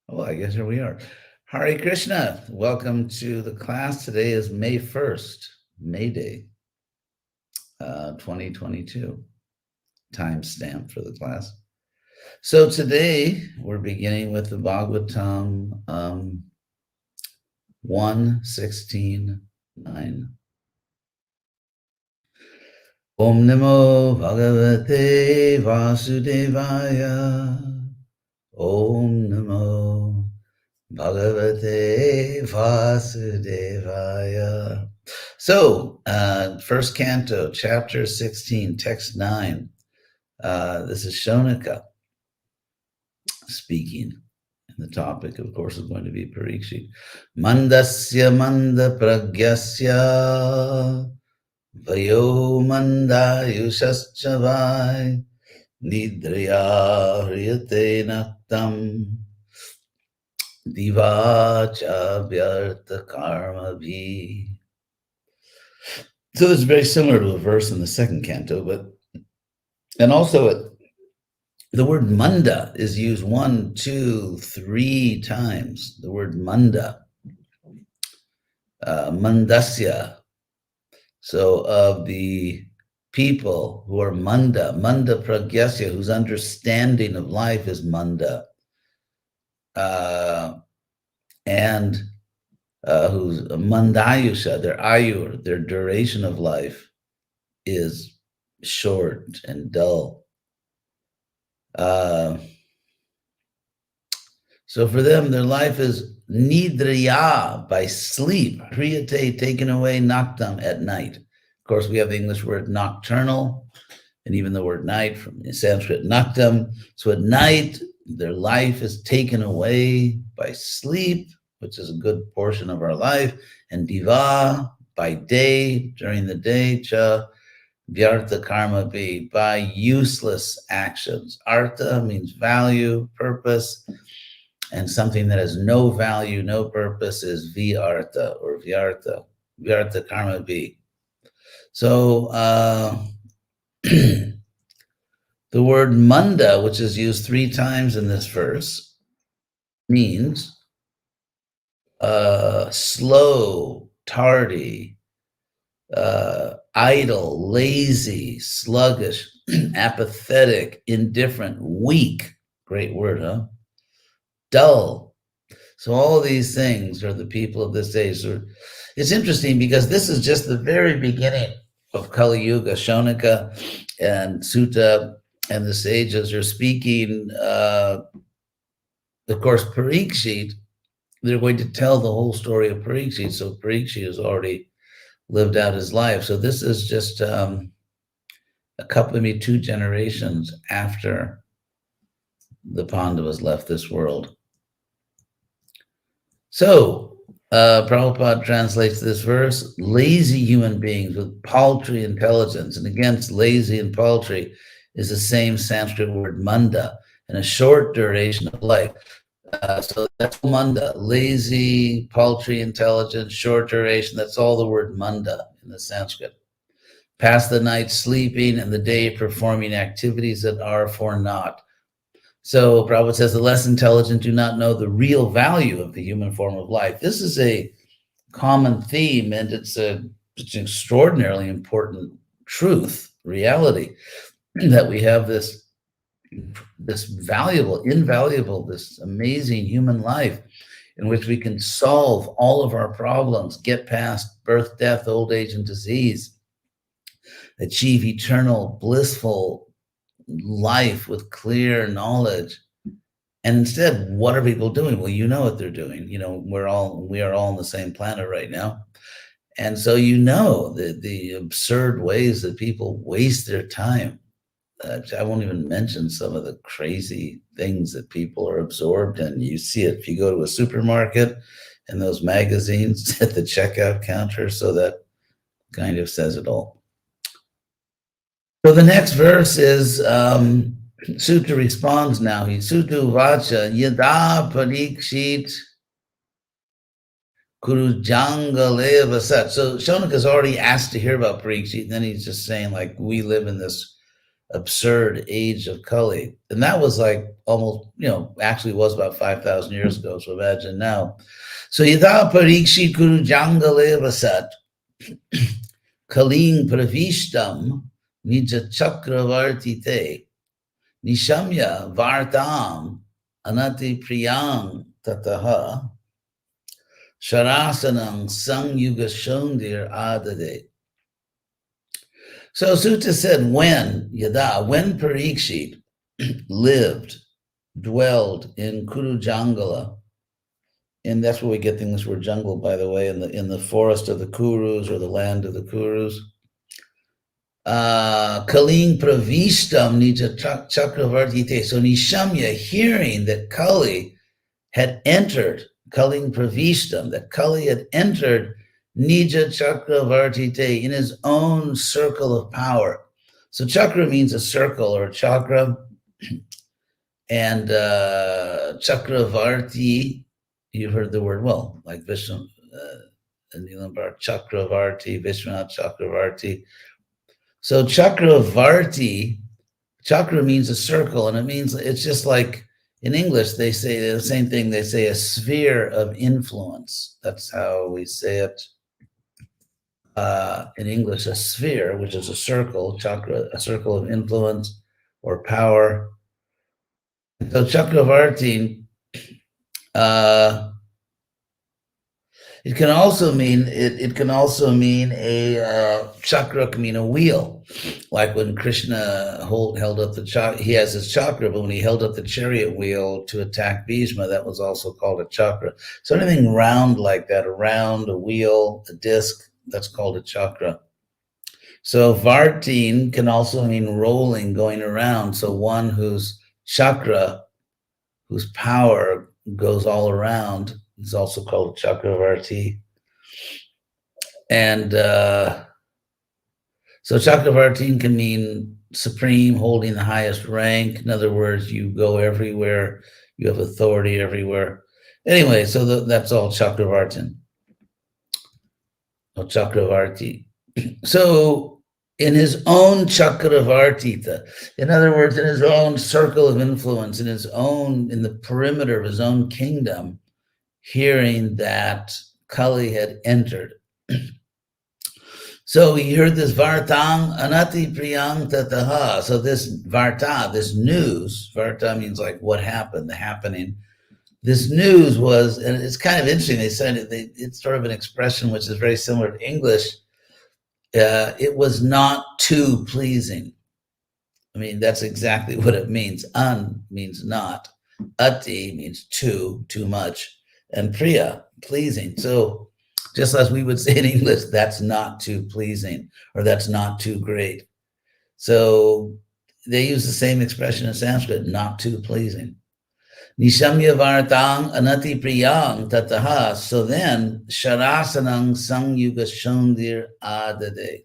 Oh, I guess here we are. Hare Krishna. Welcome to the class. Today is May 1st, May Day, 2022. Timestamp for the class. So today we're beginning with the Bhagavatam 1:16:9. Om Namo Bhagavate Vasudevaya. Om Namo Bhagavate Vasudevaya. So, first canto, chapter 16, text 9. This is Shonika speaking. And the topic, of course, is going to be Parikshit. Mandasya manda pragyasya vayo manda yushaschavai nidriya hriyate naktam Divacha vyartha karma bhi. So it's very similar to a verse in the second canto, and also the word manda is used 1, 2, 3 times. The word manda, mandasya. So of the people who are manda pragyasya, whose understanding of life is manda, and whose mandayusha, their ayur, their duration of life is short and dull. So for them, their life is nidriya, by sleep, priyate, taken away, naktam, at night. Of course, we have the English word nocturnal, and even the word night from Sanskrit naktam. So at night, their life is taken away by sleep, which is a good portion of our life, and diva, by day, during the day, cha, vyartha karma be, by useless actions. Artha means value, purpose, and something that has no value, no purpose is vyartha or vyartha karma be. So the word manda, which is used 3 times in this verse, means slow, tardy, idle, lazy, sluggish, apathetic, indifferent, weak. Great word, huh? Dull. So all of these things are the people of this age. So it's interesting because this is just the very beginning of Kali Yuga. Shonika and Sutta and the sages are speaking. Of course, Parikshit, they're going to tell the whole story of Parikshit. So Parikshit has already lived out his life. So this is just a couple, maybe 2 generations after the Pandavas left this world. So Prabhupada translates this verse: lazy human beings with paltry intelligence. And against lazy and paltry is the same Sanskrit word manda, and a short duration of life. So that's manda, lazy, paltry intelligence, short duration. That's all the word manda in the Sanskrit. Pass the night sleeping and the day performing activities that are for naught. So Prabhupada says the less intelligent do not know the real value of the human form of life. This is a common theme, and it's an extraordinarily important truth, reality, that we have this valuable, invaluable, this amazing human life in which we can solve all of our problems, get past birth, death, old age, and disease, achieve eternal, blissful life with clear knowledge. And instead, what are people doing? Well, you know what they're doing. You know, we are all on the same planet right now. And so you know the absurd ways that people waste their time. I won't even mention some of the crazy things that people are absorbed in. You see it if you go to a supermarket and those magazines at the checkout counter. So that kind of says it all. So the next verse is Sutta responds now. He Sutta Vacha Yada Parikshit Kurujanga Vasat. So Shonaka's already asked to hear about Parikshit, and then he's just saying, like, we live in this absurd age of Kali. And that was like almost, actually was about 5,000 years ago. So imagine now. So yada parikshi kuru jangale vasat kaling pravishtam nija chakravarti te nishamya vartam anati priyang tataha sharasanang sangyuga shondir adade. So Sutta said, when Parikshit lived, dwelled in Kurujangala, and that's where we get this word jungle, by the way, in the forest of the Kurus or the land of the Kurus. Kaling pravishtam nija chakravarti te. So Nishamya, hearing that Kali had entered, Kaling pravishtam, that Kali had entered Nija Chakravarti Te, in his own circle of power. So chakra means a circle or a chakra. And Chakravarti, you've heard the word, well, like Vishnu, and Nilambar, Chakravarti, Vishwanath Chakravarti. So Chakravarti, chakra means a circle, and it means, it's just like in English, they say the same thing. They say a sphere of influence. That's how we say it. In English, a sphere, which is a circle, chakra, a circle of influence or power. So Chakravarti, it can also mean a chakra can mean a wheel, like when Krishna held up the chakra. He has his chakra, but when he held up the chariot wheel to attack Bhishma, that was also called a chakra. So anything round like that, a round, a wheel, a disc, that's called a chakra. So Vartin can also mean rolling, going around. So one whose chakra, whose power goes all around, is also called Chakravarti. And so Chakravarti can mean supreme, holding the highest rank. In other words, you go everywhere, you have authority everywhere. Anyway, so that's all Chakravartin. Or Chakravarti. So in his own Chakravartita, in other words, in his own circle of influence, in the perimeter of his own kingdom, hearing that Kali had entered. So he heard this Vartang Anati Priyang Tataha. So this Varta, this news, Varta means like what happened, the happening. This news was, and it's kind of interesting, they said it's sort of an expression which is very similar to English. It was not too pleasing. I mean, that's exactly what it means. An means not. Ati means too much. And priya, pleasing. So just as we would say in English, that's not too pleasing, or that's not too great. So they use the same expression in Sanskrit, not too pleasing. Nishamya vartang anati priyang tataha. So then, sharasanang sangyuga shondir adade.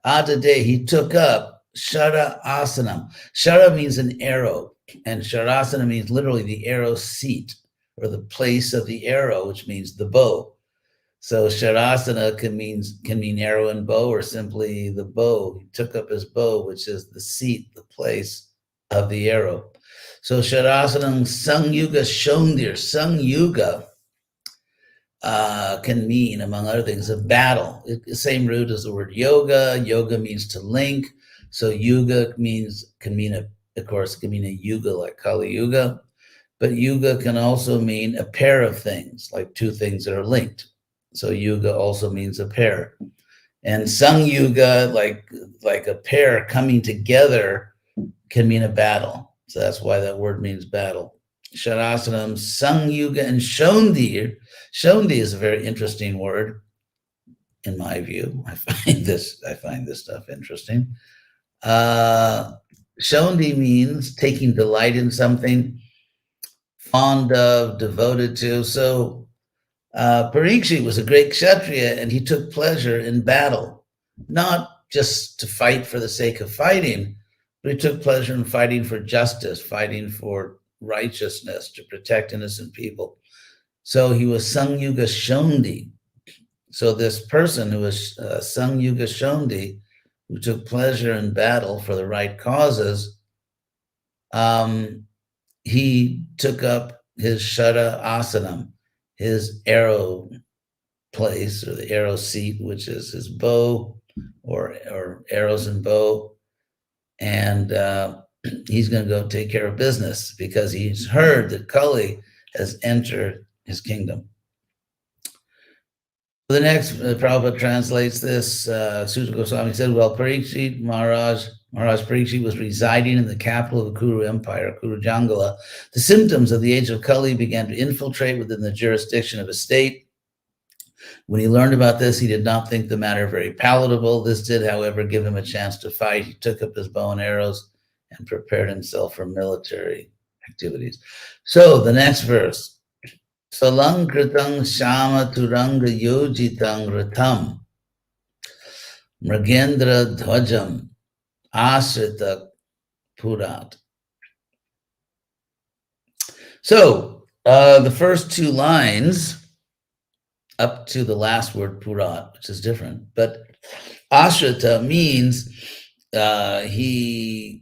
Adade, he took up shara asanam. Shara means an arrow, and sharasana means literally the arrow seat, or the place of the arrow, which means the bow. So sharasana can mean arrow and bow, or simply the bow. He took up his bow, which is the seat, the place of the arrow. So Sharasanam Sangyuga Shondir. Sangyuga can mean, among other things, a battle. It's the same root as the word yoga. Yoga means to link. So yuga can mean a yuga like Kali Yuga. But yuga can also mean a pair of things, like two things that are linked. So yuga also means a pair. And Sangyuga, like a pair coming together, can mean a battle. So that's why that word means battle. Sharasanam, Sangyuga, and Shondir. Shondi is a very interesting word, in my view. I find this stuff interesting. Shondi means taking delight in something, fond of, devoted to. So Parikshit was a great Kshatriya, and he took pleasure in battle, not just to fight for the sake of fighting, but he took pleasure in fighting for justice, fighting for righteousness, to protect innocent people. So he was Sangyuga Shondi. So this person who was Sangyuga Shondi who took pleasure in battle for the right causes, he took up his Shara Asanam, his arrow place, or the arrow seat, which is his bow, or arrows and bow, and he's going to go take care of business because he's heard that Kali has entered his kingdom. The next, Prabhupada translates this. Suta Goswami said, "Well, Parikshit Maharaj Parikshit was residing in the capital of the Kuru Empire, Kuru Jangala. The symptoms of the age of Kali began to infiltrate within the jurisdiction of his state. When he learned about this, he did not think the matter very palatable. This did, however, give him a chance to fight. He took up his bow and arrows and prepared himself for military activities." So the next verse. Salankritang Shama Turanga Yojitang Ratam Mragendra Dhwajam Asrita Purat. So the first two lines up to the last word Purat, which is different, but Asrita means he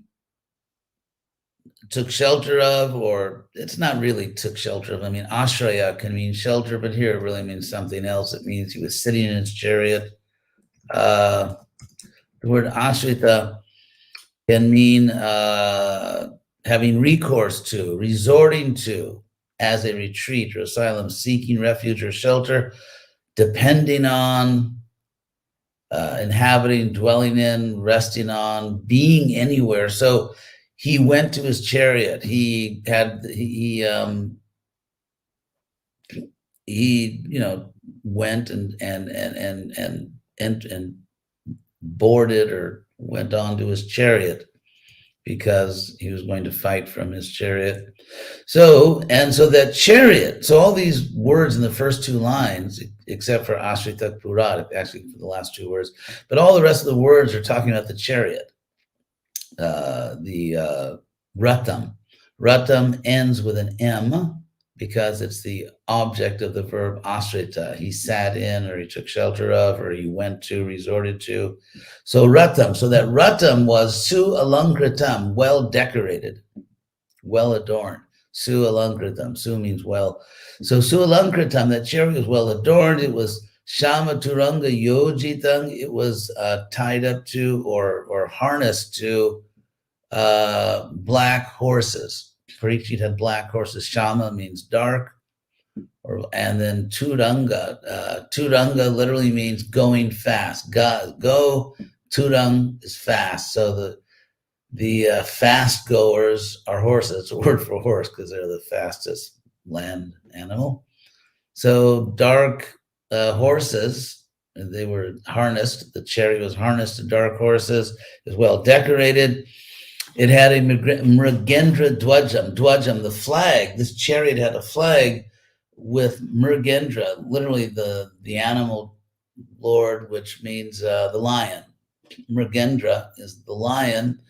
took shelter of, or it's not really took shelter of. I mean, ashraya can mean shelter, but here it really means something else. It means he was sitting in his chariot. The word ashrita can mean having recourse to, resorting to as a retreat or asylum, seeking refuge or shelter, depending on, inhabiting, dwelling in, resting on, being anywhere. So he went to his chariot. He went and boarded or went on to his chariot because he was going to fight from his chariot. So that chariot. So all these words in the first two lines, except for Ashrita Purat, actually for the last two words, but all the rest of the words are talking about the chariot. The ratam. Ratam ends with an M because it's the object of the verb asrita. He sat in, or he took shelter of, or he went to, resorted to. So ratam. So that ratam was su alankritam, well decorated, well adorned. Su alankritam. Su means well. So su alankritam, that chariot was well adorned. It was Shama Turanga Yojitang. It was tied up to or harnessed to black horses. Parikshit had black horses. Shama means dark. And then Turanga. Turanga literally means going fast. Go. Turang is fast. So the fast goers are horses. It's a word for horse because they're the fastest land animal. So dark horses, they were harnessed. The chariot was harnessed to dark horses. It was well decorated. It had a Mrigendra Dwajam, the flag. This chariot had a flag with Mrigendra, literally the animal lord, which means the lion. Mrigendra is the lion,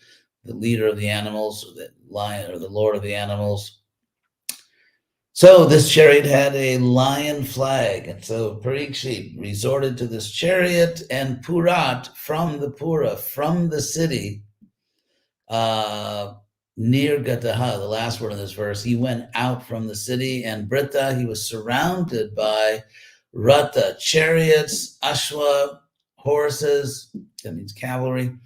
the leader of the animals, or the lion, or the lord of the animals. So this chariot had a lion flag, and so Parikshit resorted to this chariot, and Purat, from the Pura, from the city, near Gataha, the last word in this verse, he went out from the city, and Brita, he was surrounded by Rata, chariots, Ashwa, horses, that means cavalry,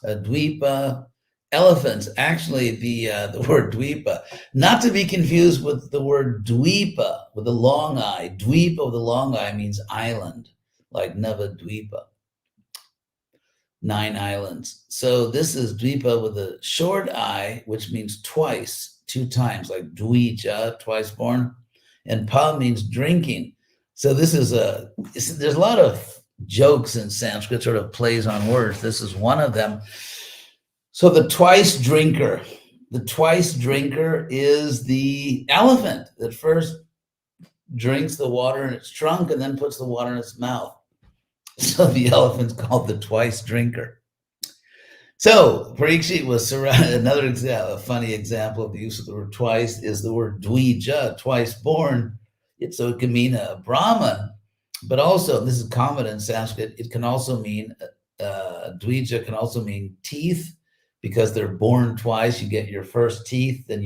Dvipa, elephants. Actually, the word Dvipa, not to be confused with the word Dvipa with a long I. Dvipa with a long I means island, like Navadvipa, 9 islands. So this is Dvipa with a short I, which means twice, 2 times, like Dvija, twice born, and Pa means drinking. So this is there's a lot of jokes in Sanskrit, sort of plays on words. This is one of them. So the twice drinker is the elephant that first drinks the water in its trunk and then puts the water in its mouth. So the elephant's called the twice drinker. So Parikshit was surrounded. Another example, a funny example of the use of the word twice is the word dvija, twice born. So it can mean a Brahman, but also, and this is common in Sanskrit, it can also mean Dvija can also mean teeth, because they're born twice. You get your first teeth, then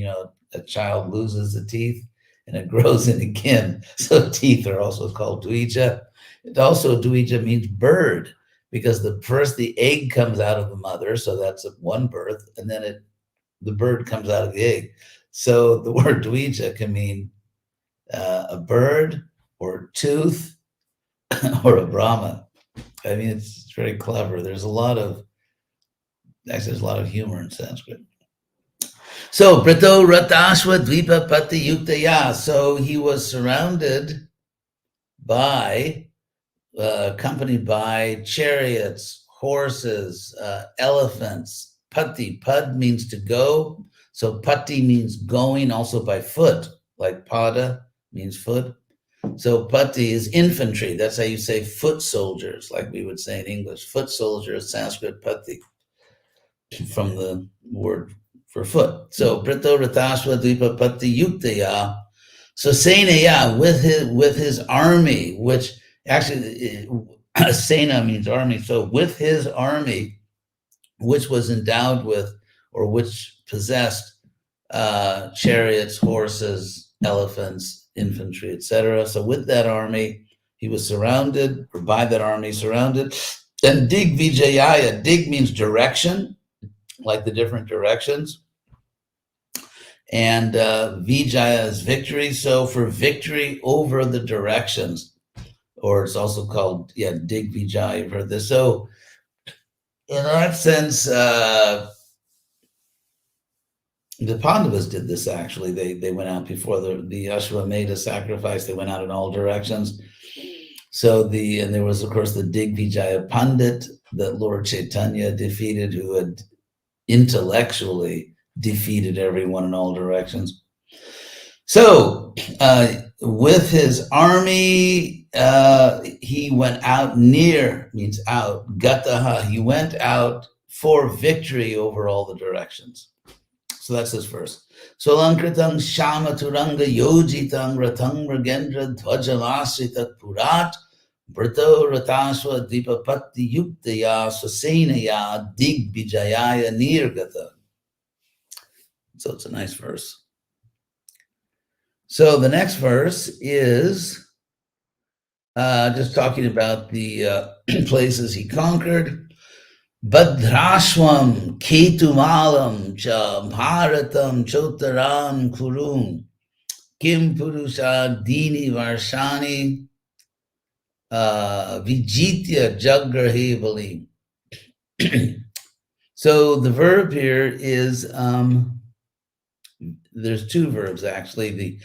a child loses the teeth and it grows in again. So teeth are also called Dvija. It also, Dvija means bird, because the egg comes out of the mother, so that's one birth, and then the bird comes out of the egg. So the word Dvija can mean a bird or tooth or a Brahman. I mean, it's very clever. There's a lot of humor in Sanskrit. So, Brito Ratashva Dvipa Pati Yuktaya. So he was surrounded by, accompanied by chariots, horses, elephants. Pati, pad means to go. So pati means going, also by foot, like pada means foot. So pati is infantry. That's how you say foot soldiers, like we would say in English. Foot soldiers, Sanskrit pati, from the word for foot. So Brito Ratashva Dvipa Pati Yuktaya. So Senaya, with his army, which actually Sena means army. So with his army, which was endowed with, or which possessed chariots, horses, elephants, infantry, etc. So with that army, he was surrounded, or by that army surrounded. And Dig Vijayaya, dig means direction, like the different directions. And Vijaya is victory. So for victory over the directions, or it's also called, Dig Vijaya, you've heard this. So in that sense, the Pandavas did this actually. They went out before the Ashwamedha sacrifice. They went out in all directions. So and there was, of course, the Dig Vijaya Pandit that Lord Chaitanya defeated, who had intellectually defeated everyone in all directions. So with his army, he went out, near means out, gataha, he went out for victory over all the directions. So that's his verse. Solankritang shama turanga yojitang ratang mragendra dhvajalasritat purat brito ratashva dipapatti yuktaya sasenaya dig bijayaya nirgata. So it's a nice verse. So the next verse is just talking about the places he conquered. Bhadrashwam Ketumalam cha Bharatam Chotaram Kurun Kim Purusha Dini Varshani Vijitya Jagrahe Balim. So the verb here is, there's two verbs actually. The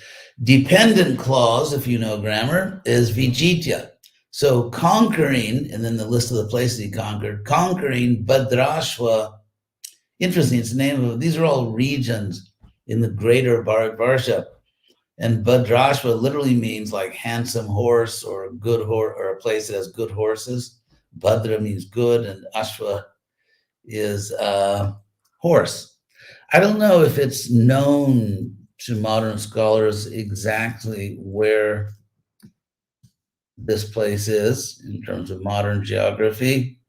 dependent clause, if you know grammar, is vijitya. So conquering, and then the list of the places he conquered, conquering Bhadrashwa. Interesting, it's the name of, these are all regions in the greater Bharatvarsha. And Bhadrashva literally means like handsome horse, or a good horse, or a place that has good horses. Bhadra means good, and Ashwa is horse. I don't know if it's known to modern scholars exactly where this place is in terms of modern geography.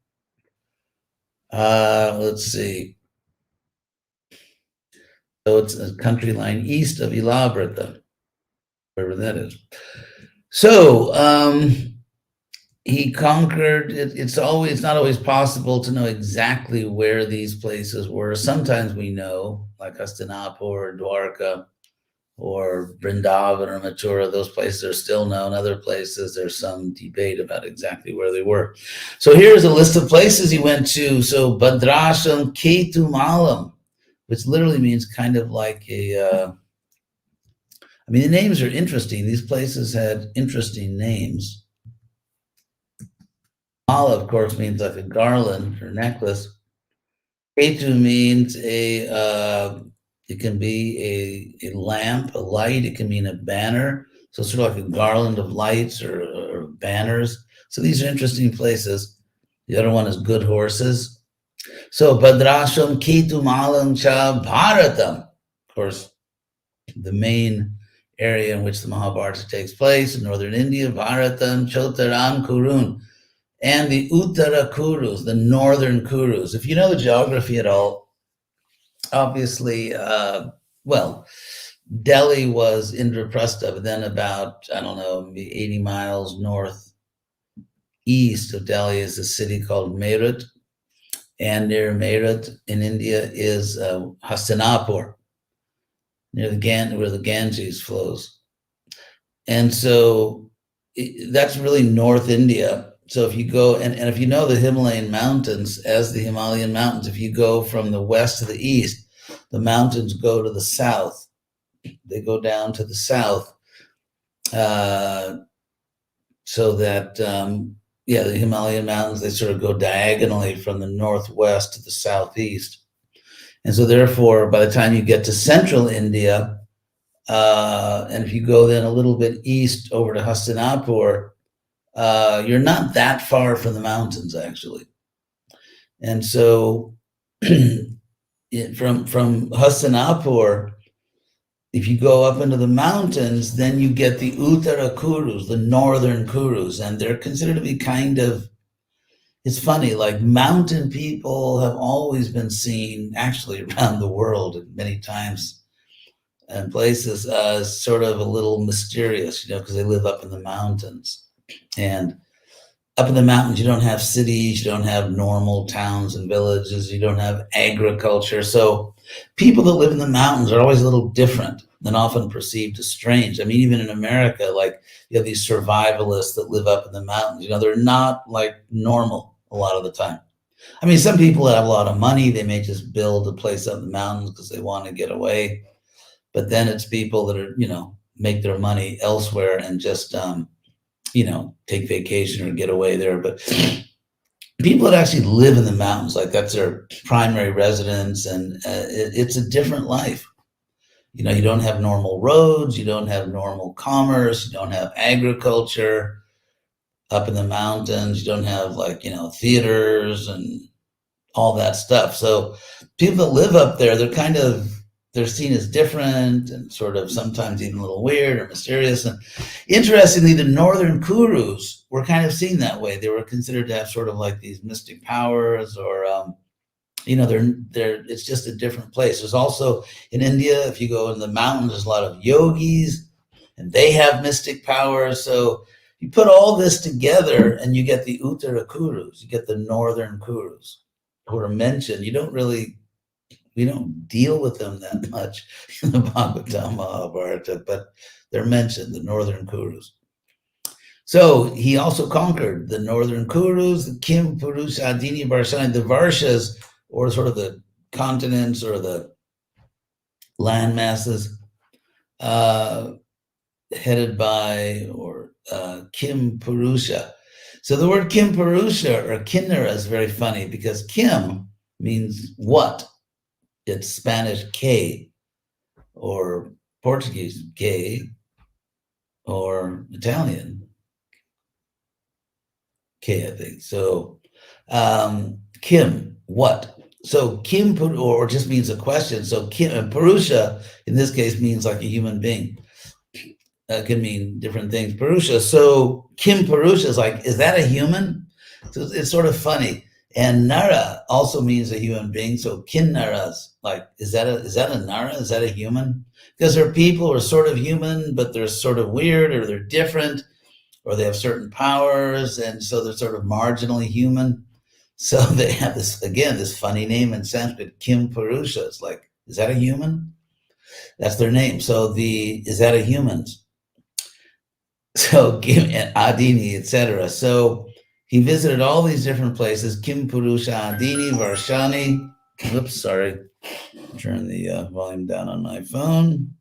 Let's see. So it's a country line east of Ilabrata, wherever that is. So he conquered. It's not always possible to know exactly where these places were. Sometimes we know, like Hastinapur or Dwarka or Vrindavan or Mathura, those places are still known. Other places, there's some debate about exactly where they were. So here's a list of places he went to. So Bhadrasham Ketumalam, which literally means kind of like the names are interesting. These places had interesting names. Mala, of course, means like a garland or necklace. Ketu means it can be a lamp, a light. It can mean a banner. So sort of like a garland of lights or banners. So these are interesting places. The other one is good horses. So Bhadrasham Ketu Malam Cha Bharatam. Of course, the main area in which the Mahabharata takes place in northern India, Bharatam Chotaram Kurun. and the Uttara Kurus, the northern Kurus. If you know the geography at all, obviously, well, Delhi was Indraprastha, but then about, I don't know, maybe 80 miles northeast of Delhi is a city called Meerut. And near Meerut in India is Hastinapur, near where the Ganges flows. And so that's really North India. So if you go, and if you know the Himalayan mountains, as the Himalayan mountains, if you go from the west to the east, the mountains go to the south. They go down to the south. So that, yeah, the Himalayan mountains, they sort of go diagonally from the northwest to the southeast. And so therefore, by the time you get to central India, and if you go then a little bit east over to Hastinapur, you're not that far from the mountains, actually. And so from Hastinapur, if you go up into the mountains, then you get the Uttara Kurus, the northern Kurus, and they're considered to be kind of, it's funny, like mountain people have always been seen actually around the world many times and places sort of a little mysterious, because they live up in the mountains. And up in the mountains, you don't have cities, you don't have normal towns and villages, you don't have agriculture. So people that live in the mountains are always a little different and often perceived as strange. I mean, even in America, like you have these survivalists that live up in the mountains, they're not like normal a lot of the time. I mean, some people that have a lot of money, they may just build a place up in the mountains because they want to get away. But then it's people that are, make their money elsewhere and just, take vacation or get away there. But people that actually live in the mountains, like that's their primary residence, and it's a different life. You don't have normal roads, you don't have normal commerce, you don't have agriculture up in the mountains, you don't have theaters and all that stuff. So people that live up there, they're seen as different and sort of sometimes even a little weird or mysterious. And interestingly, the northern Kurus were kind of seen that way. They were considered to have sort of like these mystic powers, or it's just a different place. There's also in India, if you go in the mountains, there's a lot of yogis, and they have mystic powers. So you put all this together, and you get the Uttara Kurus, you get the northern Kurus, who are mentioned. We don't deal with them that much in the Bhagavatam Mahabharata, but they're mentioned, the northern Kurus. So he also conquered the northern Kurus, the Kim, Purusha, Adini, Varshani, the Varshas, or sort of the continents or the land masses, headed by Kim Purusha. So the word Kim Purusha or Kinnara is very funny because Kim means what? It's Spanish K, or Portuguese K, or Italian K, I think. So Kim, what? So Kim, or just means a question. So Kim, Purusha, in this case, means like a human being. Can mean different things. Purusha. So Kim Purusha is like, is that a human? So it's sort of funny. And Nara also means a human being. So Kinnaras, like, is that a Nara? Is that a human? Because there are people who are sort of human, but they're sort of weird, or they're different, or they have certain powers, and so they're sort of marginally human. So they have this funny name in Sanskrit, Kim Purusha. It's like, is that a human? That's their name. So is that a human? So Kim and Adini, etc. So he visited all these different places, Kim Purusha, Adini, Varshani. Oops, sorry. Turn the volume down on my phone.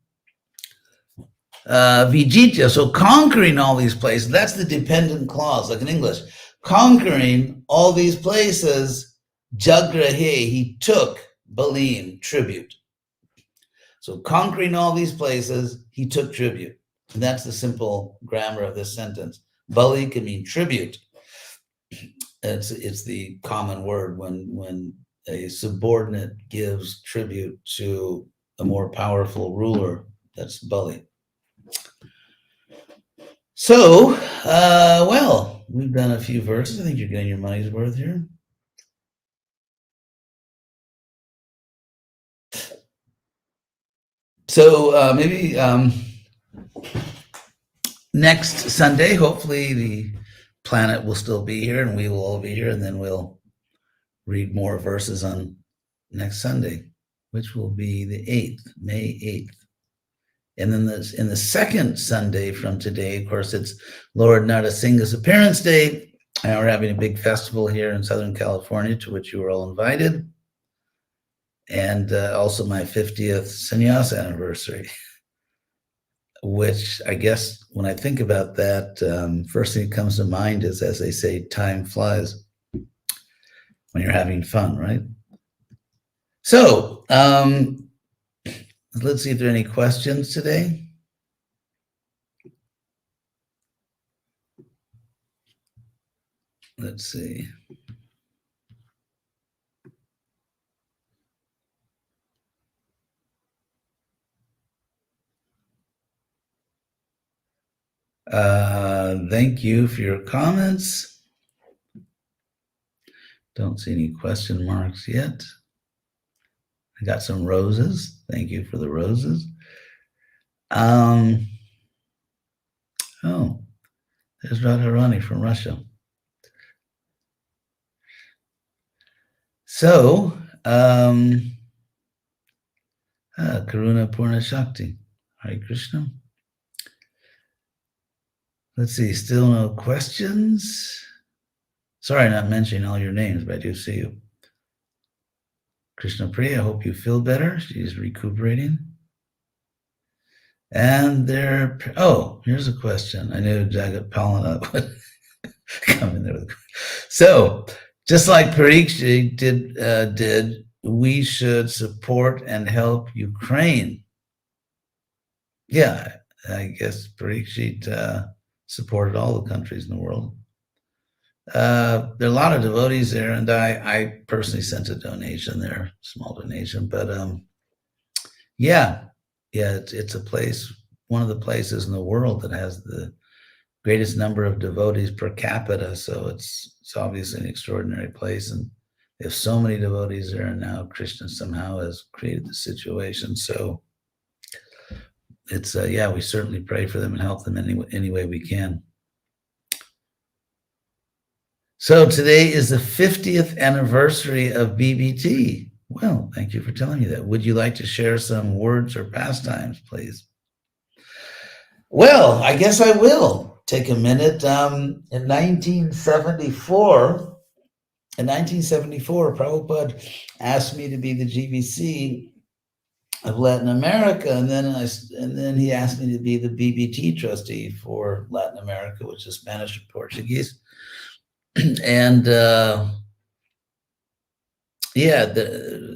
Vijitya, so conquering all these places, that's the dependent clause, like in English. Conquering all these places, Jagrahe, he took Balim, tribute. So conquering all these places, he took tribute. And that's the simple grammar of this sentence. Bali can mean tribute. It's the common word when a subordinate gives tribute to a more powerful ruler. That's Bali. So, well, we've done a few verses. I think you're getting your money's worth here. So maybe next Sunday, hopefully the planet will still be here and we will all be here, and then we'll read more verses on next Sunday, which will be the 8th, May 8th. And then in the second Sunday from today, of course, it's Lord Narasimha's appearance day. And we're having a big festival here in Southern California, to which you were all invited. And also my 50th sannyas anniversary, which I guess when I think about that, first thing that comes to mind is, as they say, time flies when you're having fun, right? So let's see if there are any questions today. Let's see. Thank you for your comments. Don't see any question marks yet. I got some roses. Thank you for the roses. Oh, there's Radharani from Russia. So, Karuna Purna Shakti. Hare Krishna. Let's see, still no questions. Sorry, not mentioning all your names, but I do see you. Krishna Priya, I hope you feel better. She's recuperating. And there, here's a question. I knew Jagat Palana would come in there with. So, just like Parikshit did, we should support and help Ukraine. Yeah, I guess Parikshit supported all the countries in the world. There are a lot of devotees there, and I personally sent a donation there, small donation, but yeah, it's a place, one of the places in the world that has the greatest number of devotees per capita, so it's obviously an extraordinary place, and they have so many devotees there, and now Krishna somehow has created the situation, so it's we certainly pray for them and help them any way we can. So today is the 50th anniversary of BBT. Well, thank you for telling me that. Would you like to share some words or pastimes, please? Well, I guess I will take a minute. In 1974, Prabhupada asked me to be the GBC of Latin America, and then he asked me to be the BBT trustee for Latin America, which is Spanish and Portuguese. And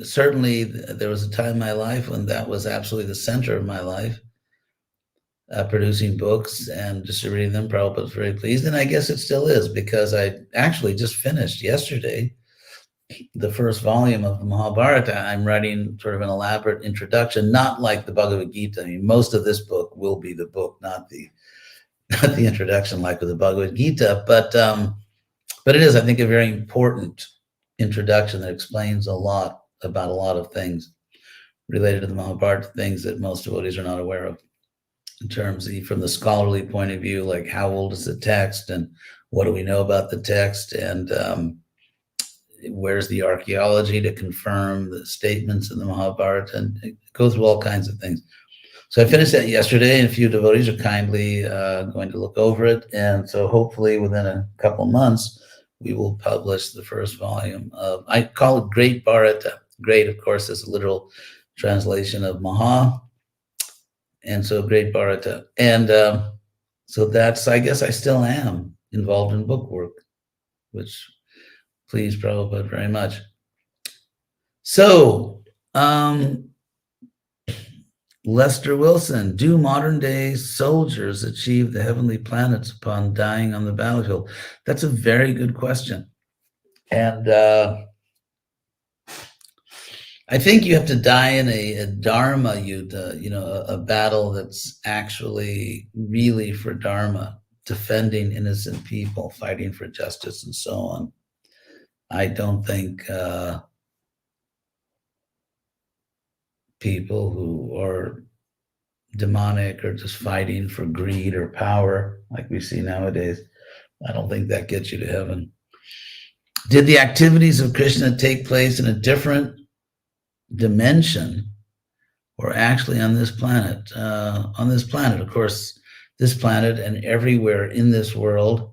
certainly there was a time in my life when that was absolutely the center of my life, producing books and distributing them. Prabhupada was very pleased, and I guess it still is, because I actually just finished yesterday the first volume of the Mahabharata. I'm writing sort of an elaborate introduction, not like the Bhagavad Gita. I mean, most of this book will be the book, not the introduction like with the Bhagavad Gita, but it is, I think, a very important introduction that explains a lot about a lot of things related to the Mahabharata, things that most devotees are not aware of, in terms of, from the scholarly point of view, like how old is the text and what do we know about the text, and where's the archaeology to confirm the statements in the Mahabharata, and it goes through all kinds of things. So I finished that yesterday, and a few devotees are kindly going to look over it, and so hopefully within a couple months we will publish the first volume of, I call it Great Bharata. Great, of course, is a literal translation of Maha, and so Great Bharata. And so that's, I guess I still am involved in book work, which pleased Prabhupada very much. So, Lester Wilson, do modern day soldiers achieve the heavenly planets upon dying on the battlefield? That's a very good question. And I think you have to die in a Dharma yuddha, a battle that's actually really for Dharma, defending innocent people, fighting for justice, and so on. I don't think people who are demonic or just fighting for greed or power, like we see nowadays, I don't think that gets you to heaven. Did the activities of Krishna take place in a different dimension or actually on this planet? On this planet, of course, this planet and everywhere in this world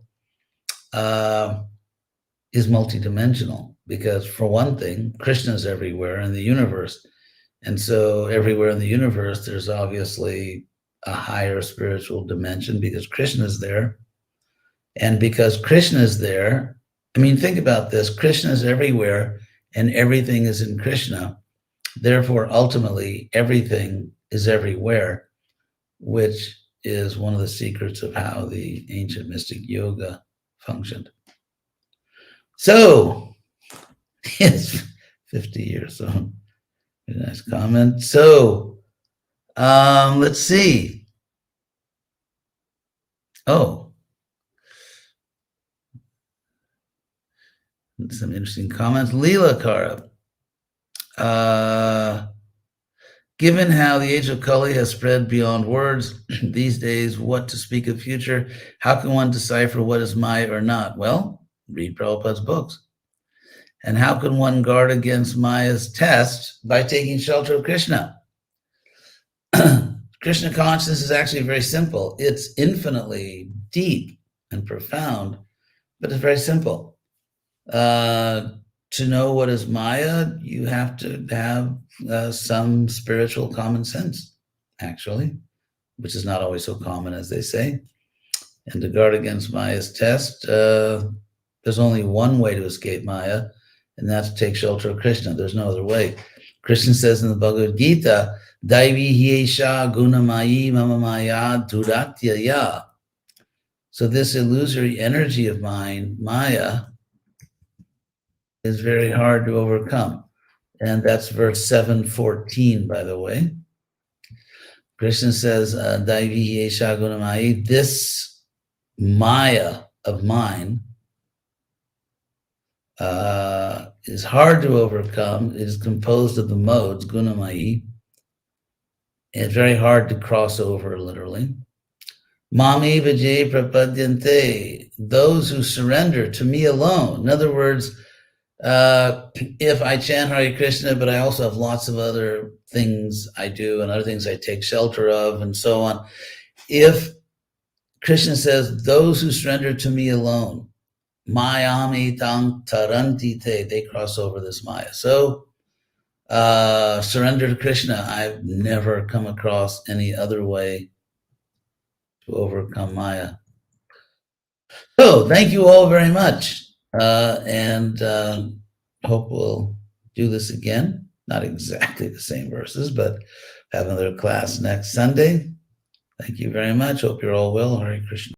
is multidimensional, because for one thing, Krishna is everywhere in the universe. And so everywhere in the universe, there's obviously a higher spiritual dimension because Krishna is there. And because Krishna is there, I mean, think about this, Krishna is everywhere and everything is in Krishna. Therefore, ultimately, everything is everywhere, which is one of the secrets of how the ancient mystic yoga functioned. So, it's 50 years, so nice comment. So, let's see. Oh, some interesting comments. Leela Kara. Given how the age of Kali has spread beyond words these days, what to speak of future, how can one decipher what is Maya or not? Well, read Prabhupada's books. And how can one guard against Maya's test? By taking shelter of Krishna. Krishna consciousness is actually very simple. It's infinitely deep and profound, but it's very simple. To know what is Maya, you have to have some spiritual common sense, actually, which is not always so common as they say. And to guard against Maya's test, there's only one way to escape Maya, and that's to take shelter of Krishna. There's no other way. Krishna says in the Bhagavad Gita, Daivi hiesha gunamayi mama maya duratyaya. So this illusory energy of mine, Maya, is very hard to overcome. And that's verse 714, by the way. Krishna says, Daivi hiesha gunamayi, this Maya of mine is hard to overcome. It is composed of the modes, gunamayi. It's very hard to cross over, literally. Mami vijay prapadyante, those who surrender to me alone. In other words, if I chant Hare Krishna, but I also have lots of other things I do and other things I take shelter of and so on. If Krishna says, those who surrender to me alone, Mayami tang taranti te, they cross over this Maya. So surrender to Krishna. I've never come across any other way to overcome Maya. So thank you all very much. And hope we'll do this again. Not exactly the same verses, but have another class next Sunday. Thank you very much. Hope you're all well. Hare Krishna.